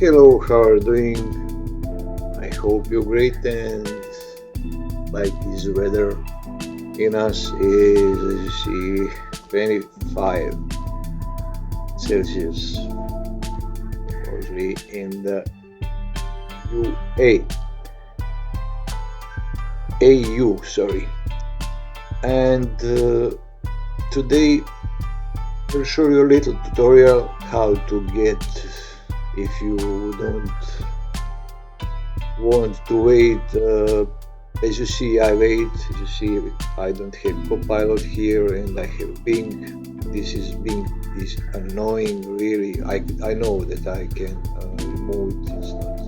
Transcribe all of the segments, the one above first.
Hello, how are you doing? I hope you're great and like this weather in us is, as you see, 25 Celsius, mostly in the AU, sorry. And today I'll show you a little tutorial how to get, if you don't want to wait. As you see, I wait. As you see, I don't have Copilot here and I have Bing. This is Bing is annoying, really. I know that I can remove it. It's not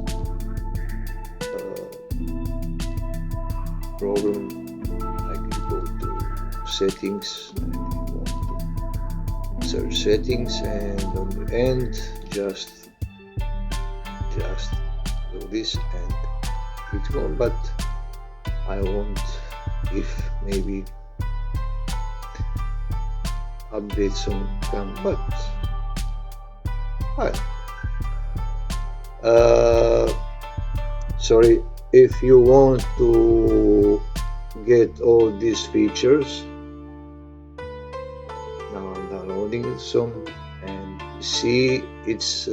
a problem. I can go to settings. Search settings, and on the end just do this and click on. But I want, if maybe updates on come, but sorry, if you want to get all these features. Now I'm downloading some, and see it's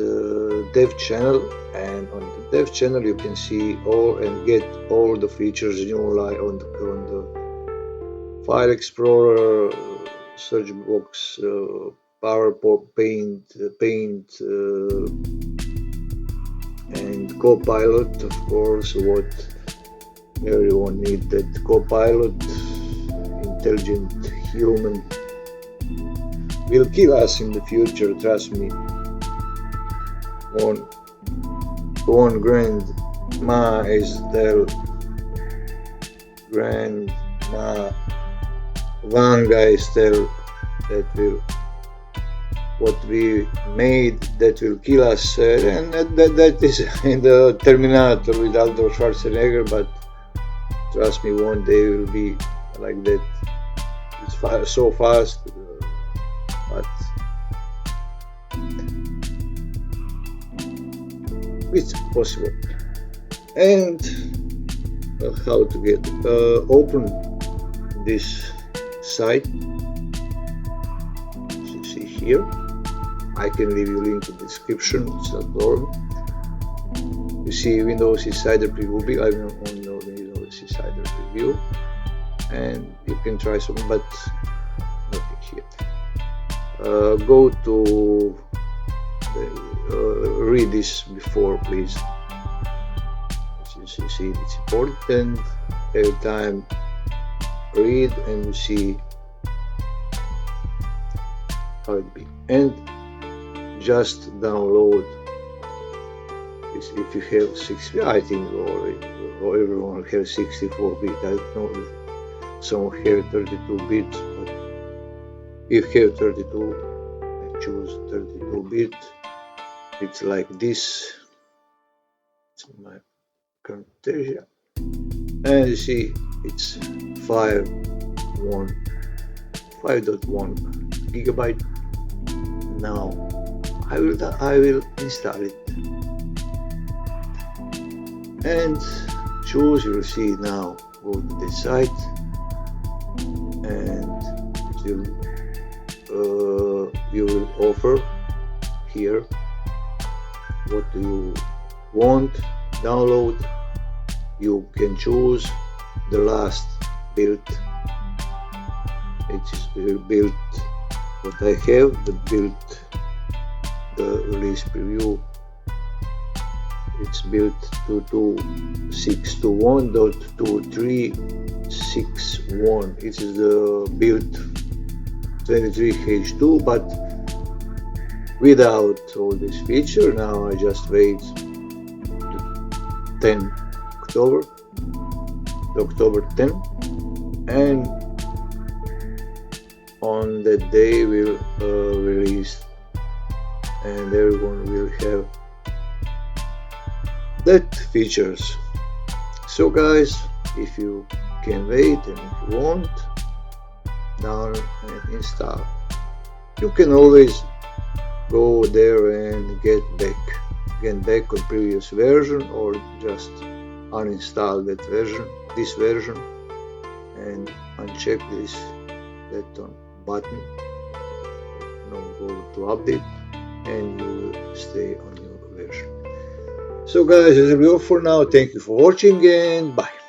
dev channel, and on the dev channel you can see all and get all the features new like on the file explorer, search box, PowerPoint, Paint, and Copilot, of course. What everyone needs, that Copilot, intelligent human, will kill us in the future, trust me. One grandma is there, grandma Vanga is there, that will, what we made, that will kill us, and that is in the Terminator with Arnold Schwarzenegger, but trust me, one day will be like that. It's so fast. But it's possible. And how to get open this site, as you see here. I can leave you a link in the description, it's not a problem. You see Windows Insider Preview, I only know Windows Insider Preview, and you can try some, but nothing here. Go to read this before, please. As you see, it's important. Every time read and you see how it be. And just download this if you have 6. I think everyone has 64-bit. I don't know if some have 32-bit, but if you have 32, choose 32-bit. It's like this. It's my Camtasia, and you see it's 5.1 gigabyte. Now I will install it and choose. You will see now. Go to the site and you will offer here what do you want download. You can choose the last build. It is built what I have, the release preview. It's built 22621.2361. it is the build 23H2, but without all this feature. Now I just wait to 10 October 10, and on that day we'll release, and everyone will have that features. So guys, if you can wait and if you want, down and install. You can always go there and get back again back on previous version, or just uninstall this version, and uncheck that on button, go to update, and you will stay on your version. So guys, this will be all for now. Thank you for watching, and bye.